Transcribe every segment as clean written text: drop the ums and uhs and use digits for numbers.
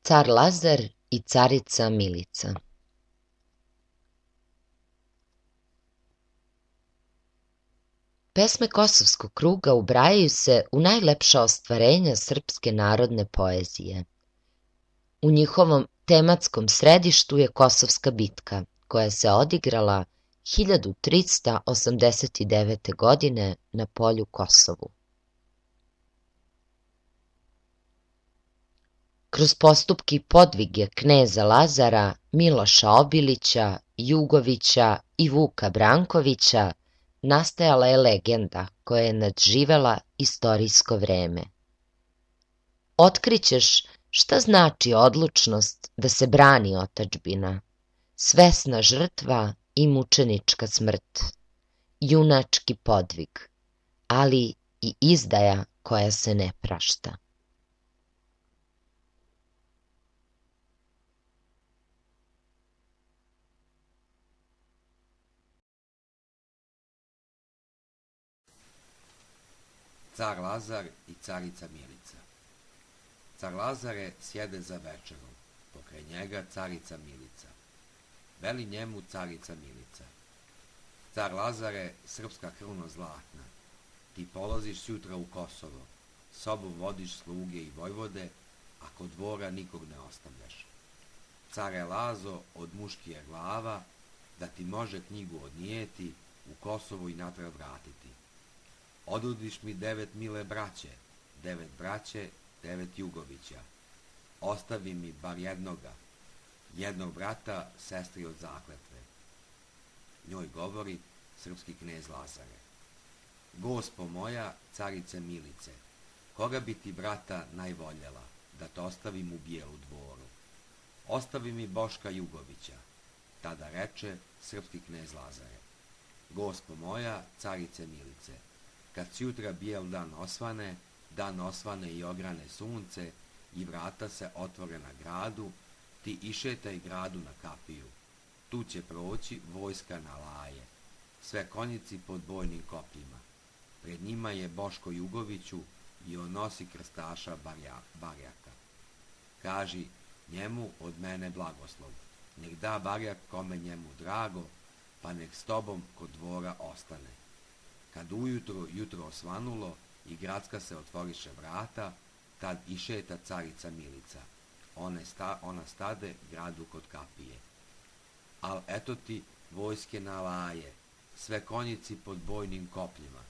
Car Lazar i carica Milica. Pesme Kosovskog kruga ubrajaju se u najlepša ostvarenja srpske narodne poezije. U njihovom tematskom središtu je Kosovska bitka, koja se odigrala 1389. godine na polju Kosovu. Kroz postupke i podvige kneza Lazara, Miloša Obilića, Jugovića i Vuka Brankovića nastajala je legenda koja je nadživela istorijsko vreme. Otkrićeš šta znači odlučnost da se brani otadžbina, svesna žrtva i mučenička smrt, junački podvig, ali i izdaja koja se ne prašta. Car Lazar i carica Milica. Car Lazare sjede za večerom, pokraj njega carica Milica. Veli njemu carica Milica: Car Lazare, srpska krvno zlatna, ti polaziš sutra u Kosovo, sobom vodiš sluge i vojvode, a kod dvora nikog ne ostavljaš. Care Lazo, od muškije glava, da ti može knjigu odnijeti, u Kosovo i natrag vratiti. Odudiš mi 9 mile braće, 9 braće, 9 Jugovića. Ostavi mi bar jednog brata, sestri od zakletve. Njoj govori srpski knez Lazare: Gospo moja, carice Milice, koga bi ti brata najvoljela, da te ostavim u Bijelu dvoru? Ostavi mi Boška Jugovića. Tada reče srpski knez Lazare: Gospo moja, carice Milice, kad sutra bijel dan osvane i ograne sunce i vrata se otvore na gradu, ti išetaj gradu na kapiju. Tu će proći vojska na laje, sve konjici pod bojnim kopljima. Pred njima je Boško Jugoviću i on nosi krstaša barjaka. Kaži njemu od mene blagoslov, nek da barjak kome njemu drago, pa nek s tobom kod dvora ostane. Kad ujutro jutro osvanulo i gradska se otvoriše vrata, tad išeta carica Milica. Ona stade gradu kod kapije. Al eto ti vojske na laje, sve konjici pod bojnim kopljima.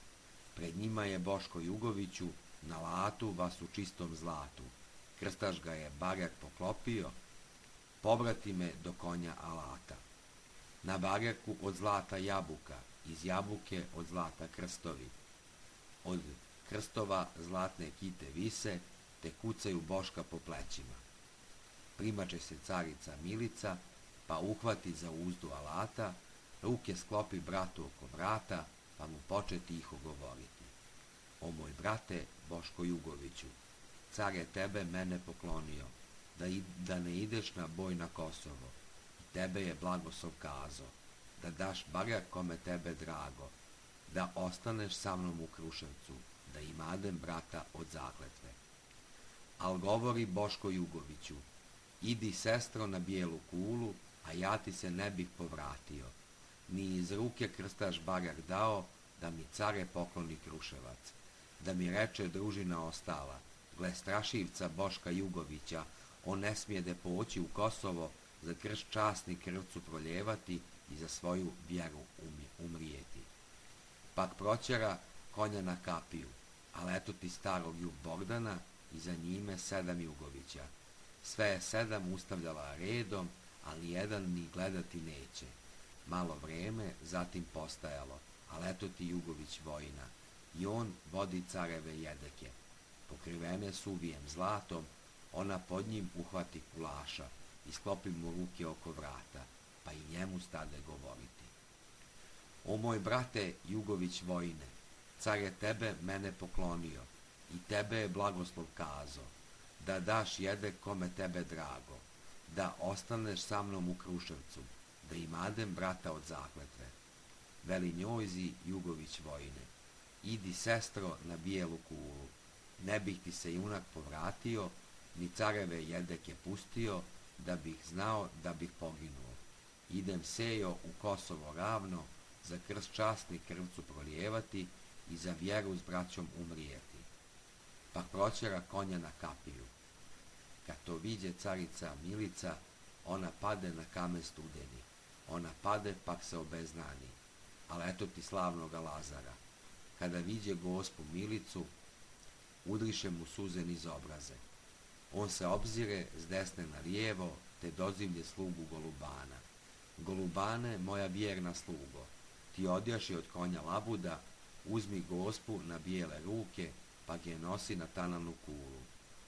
Pred njima je Boško Jugoviću, na latu vas u čistom zlatu. Krstaš ga je barjak poklopio, pobrati me do konja alata. Na barjaku od zlata jabuka, iz jabuke od zlata krstovi. Od krstova zlatne kite vise, te kucaju Boška po plećima. Primače se carica Milica, pa uhvati za uzdu alata, ruke sklopi bratu oko vrata, pa mu poče tiho govoriti: O moj brate Boško Jugoviću, car je tebe mene poklonio, da ne ideš na boj na Kosovo, i tebe je blagoslov kazo, da daš barjak kome tebe drago, da ostaneš sa mnom u Kruševcu, da imadem brata od zakletve. Al govori Boško Jugoviću: Idi sestro na bijelu kulu, a ja ti se ne bih povratio, ni iz ruke krstaš barjak dao, da mi care pokloni Kruševac, da mi reče družina ostala: Gle strašivca Boška Jugovića, on ne smije da poći u Kosovo, za krst časni krvcu proljevati i za svoju vjeru umrijeti. Pak proćera konja na kapiju, ali eto ti starog Jug Bogdana i za njime 7 Jugovića. Sve je 7 ustavljala redom, ali jedan ni gledati neće. Malo vreme zatim postajalo, ali eto ti Jugović vojna, i on vodi careve jedeke. Pokrivene suvijem zlatom, ona pod njim uhvati kulaša i sklopi mu ruke oko vrata, pa i njemu stade govoriti: O moj brate Jugović vojne, car je tebe mene poklonio, i tebe je blagoslov kazo, da daš jede kome tebe drago, da ostaneš sa mnom u Kruševcu, da imadem brata od zakletve. Veli njojzi Jugović vojne: Idi sestro na bijelu kulu, ne bih ti se junak povratio, ni careve jedek je pustio, da bih znao da bih poginuo. Idem sejo u Kosovo ravno, za krst časni krvcu prolijevati i za vjeru s braćom umrijeti. Pa proćera konja na kapiju. Kad to viđe carica Milica, ona pade na kamen studeni. Ona pade, pak se obeznani. Ali eto ti slavnoga Lazara. Kada viđe gospu Milicu, udriše mu suze niz obraze. On se obzire s desne na lijevo, te dozivlje slugu Golubana. Golubane, moja vjerna slugo, ti odjaši od konja labuda, uzmi gospu na bijele ruke, pa je nosi na tananu kulu.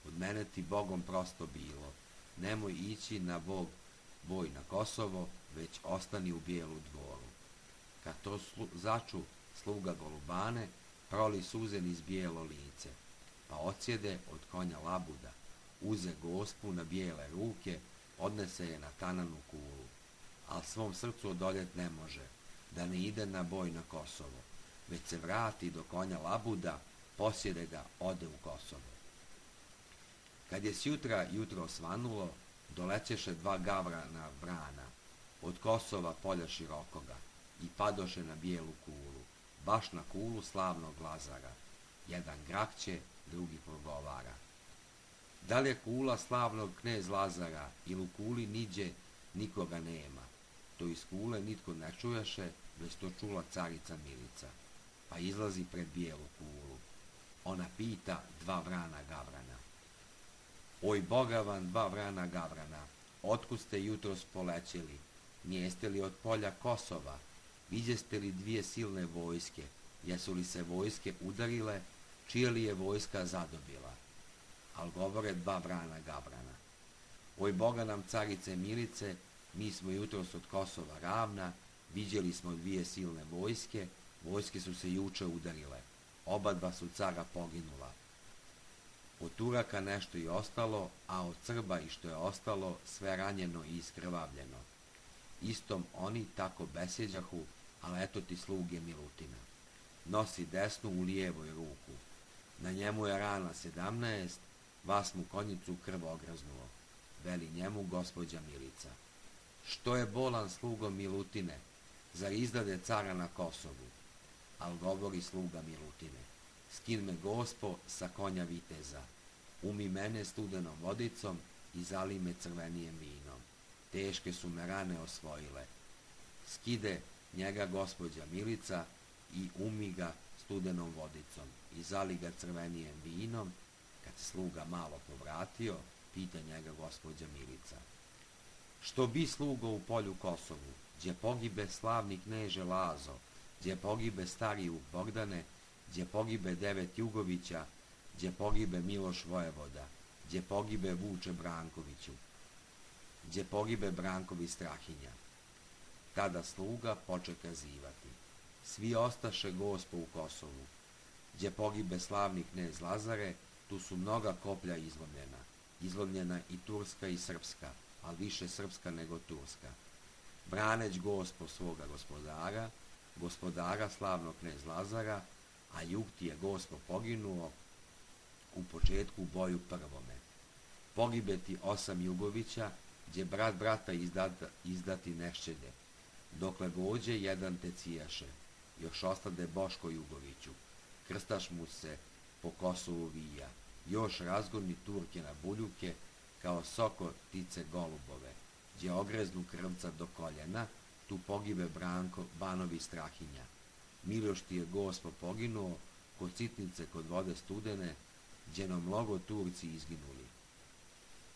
Od mene ti Bogom prosto bilo, nemoj ići na boj na Kosovo, već ostani u bijelu dvoru. Kad to začu sluga Golubane, proli suze niz bijelo lice, pa odsjede od konja labuda, uze gospu na bijele ruke, odnese je na tananu kulu, al svom srcu odoljet ne može, da ne ide na boj na Kosovo, već se vrati do konja labuda, posjede ga, ode u Kosovo. Kad je sjutra jutro svanulo, dolećeše dva gavrana vrana, od Kosova polja širokoga, i padoše na bijelu kulu, baš na kulu slavnog Lazara. Jedan grakće, drugi progovara. Da li je kula slavnog knez Lazara, ili u kuli niđe nikoga nema? To iz kule nitko ne čujaše, već to čula carica Milica, pa izlazi pred bijelu kulu. Ona pita dva vrana gavrana. Oj Boga vam, dva vrana gavrana, otkud ste jutros polećeli? Njeste li od polja Kosova? Viđeste li dvije silne vojske? Jesu li se vojske udarile? Čija li je vojska zadobila? Al govore dva vrana gavrana. Oj Boga nam carice Milice, mi smo jutros od Kosova ravna, viđeli smo dvije silne vojske, vojske su se juče udarile, oba dva su cara poginula. Od Turaka nešto i ostalo, a od Srba i što je ostalo, sve ranjeno i iskrvavljeno. Istom oni tako besjeđahu, ali eto ti sluge Milutina. Nosi desnu u lijevoj ruku. Na njemu je rana 17, vas mu konjicu krv ograznuo. Veli njemu gospođa Milica. Što je bolan slugo Milutine, zar izdade cara na Kosovu? Al govori sluga Milutine. Skin me gospo sa konja viteza, umi mene studenom vodicom i zali me crvenijem vinom. Teške su me rane osvojile. Skide njega gospođa Milica i umi ga studenom vodicom i zali ga crvenijem vinom. Kad se sluga malo povratio, pita njega gospođa Milica. Što bi slugo u polju Kosovu, gdje pogibe slavni kneže Lazo, gdje pogibe stari Bogdane, gdje pogibe 9 Jugovića, gdje pogibe Miloš Vojvoda, gdje pogibe Vuče Brankoviću, gdje pogibe Brankovi Strahinja. Tada sluga poče kazivati. Svi ostaše gospo u Kosovu. Gdje pogibe slavni knez Lazare, tu su mnoga koplja izlomljena. Izlomljena i turska i srpska, ali više srpska nego turska. Braneć gospo svoga gospodara, gospodara slavnog knez Lazara, a jug ti je gospo poginuo u početku u boju prvome. Pogibe ti 8 Jugovića, gdje brat brata izdati nešćede. Dokle gođe jedan te cijaše, još ostade Boško Jugoviću, krstaš mu se po Kosovu vija, još razgoni Turke na buljuke, kao soko ptice golubove, gdje ogreznu krvca do koljena, tu pogibe Branko Banovi Strahinja. Miloš ti je gospo poginuo, kod Citnice kod vode studene, gdje no mnogo Turci izginuli.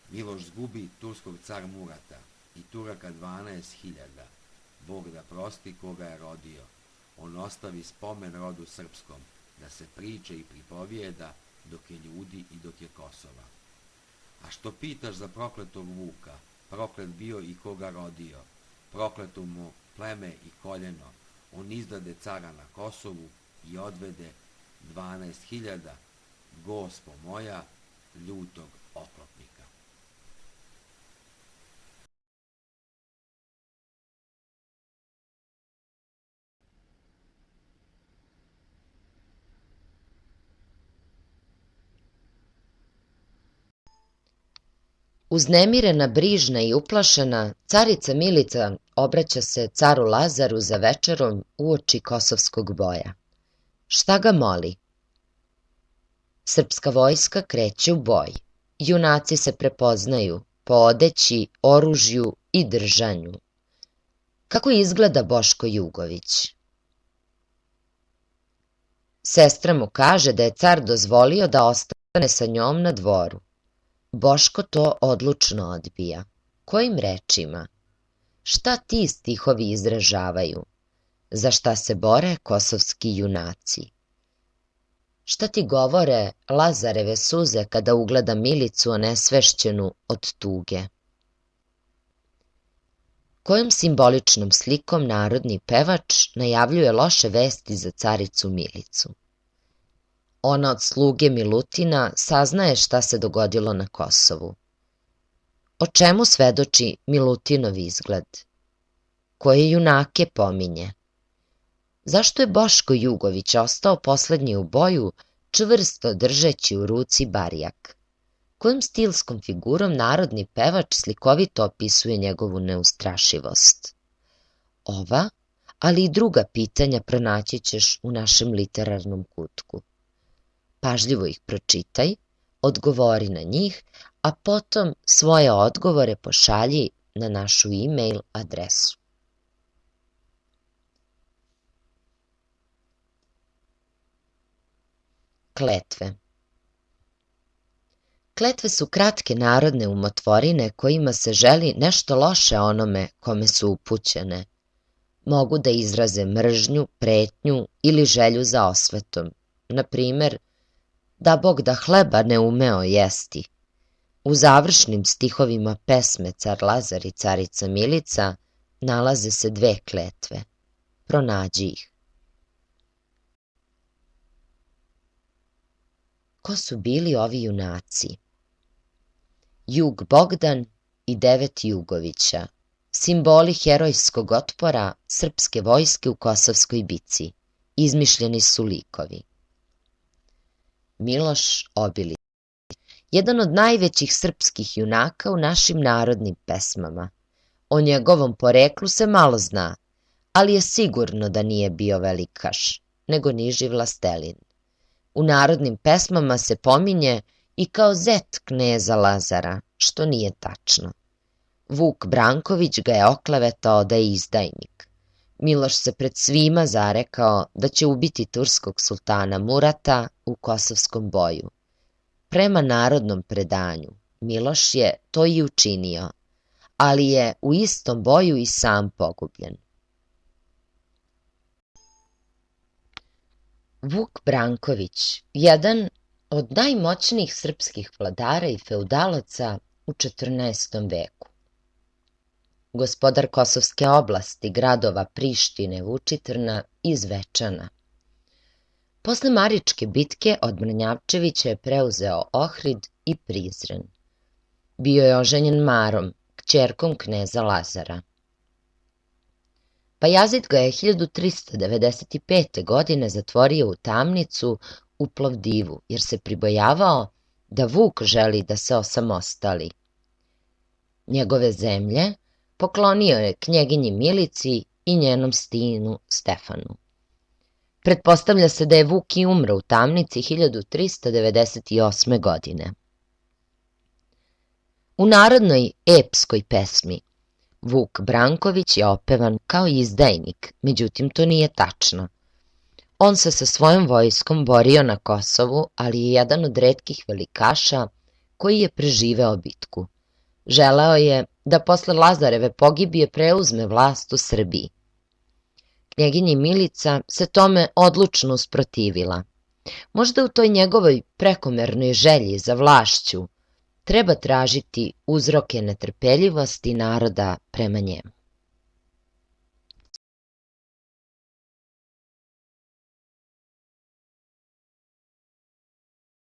Miloš zgubi turskog car Murata i Turaka 12.000, Bog da prosti koga je rodio. On ostavi spomen rodu srpskom, da se priče i pripovijeda dok je ljudi i dok je Kosova. A što pitaš za prokletog Vuka, proklet bio i koga rodio, prokleto mu pleme i koljeno, on izdade cara na Kosovu i odvede 12.000, gospo moja, ljutog oklopnika. Uznemirena, brižna i uplašena, carica Milica obraća se caru Lazaru za večerom uoči kosovskog boja. Šta ga moli? Srpska vojska kreće u boj. Junaci se prepoznaju po odeći, oružju i držanju. Kako izgleda Boško Jugović? Sestra mu kaže da je car dozvolio da ostane sa njom na dvoru. Boško to odlučno odbija. Kojim rečima? Šta ti stihovi izražavaju? Za šta se bore kosovski junaci? Šta ti govore Lazareve suze kada ugleda Milicu onesvešćenu od tuge? Kojom simboličnom slikom narodni pevač najavljuje loše vesti za caricu Milicu? Ona od sluge Milutina saznaje šta se dogodilo na Kosovu. O čemu svedoči Milutinov izgled? Koje junake pominje? Zašto je Boško Jugović ostao poslednji u boju, čvrsto držeći u ruci barjak? Kojom stilskom figurom narodni pevač slikovito opisuje njegovu neustrašivost? Ova, ali i druga pitanja pronaći ćeš u našem literarnom kutku. Pažljivo ih pročitaj, odgovori na njih, a potom svoje odgovore pošalji na našu e-mail adresu. Kletve. Kletve su kratke narodne umotvorine kojima se želi nešto loše onome kome su upućene. Mogu da izraze mržnju, pretnju ili želju za osvetom. Na primer, da Bog da hleba ne umeo jesti. U završnim stihovima pesme Car Lazar i carica Milica nalaze se dve kletve. Pronađi ih. Ko su bili ovi junaci? Jug Bogdan i 9 Jugovića, simboli herojskog otpora srpske vojske u Kosovskoj bici. Izmišljeni su likovi. Miloš Obilić, jedan od najvećih srpskih junaka u našim narodnim pesmama. O njegovom poreklu se malo zna, ali je sigurno da nije bio velikaš, nego niži vlastelin. U narodnim pesmama se pominje i kao zet kneza Lazara, što nije tačno. Vuk Branković ga je oklevetao da je izdajnik. Miloš se pred svima zarekao da će ubiti turskog sultana Murata u kosovskom boju. Prema narodnom predanju, Miloš je to i učinio, ali je u istom boju i sam pogubljen. Vuk Branković, jedan od najmoćnijih srpskih vladara i feudalaca u 14. veku. Gospodar Kosovske oblasti, gradova Prištine, Vučitrna i Zvečana. Posle Maričke bitke od Mrnjavčevića je preuzeo Ohrid i Prizren. Bio je oženjen Marom, kćerkom kneza Lazara. Bajazid ga je 1395. godine zatvorio u tamnicu u Plovdivu, jer se pribojavao da Vuk želi da se osamostali. Njegove zemlje poklonio je knjeginji Milici i njenom sinu Stefanu. Pretpostavlja se da je Vuk i umro u tamnici 1398. godine. U narodnoj epskoj pesmi Vuk Branković je opevan kao izdajnik, međutim to nije tačno. On se sa svojom vojskom borio na Kosovu, ali je jedan od retkih velikaša koji je preživeo bitku. Želeo je da posle Lazareve pogibije preuzme vlast u Srbiji. Knjeginji Milica se tome odlučno usprotivila. Možda u toj njegovoj prekomernoj želji za vlašću treba tražiti uzroke netrpeljivosti naroda prema njemu.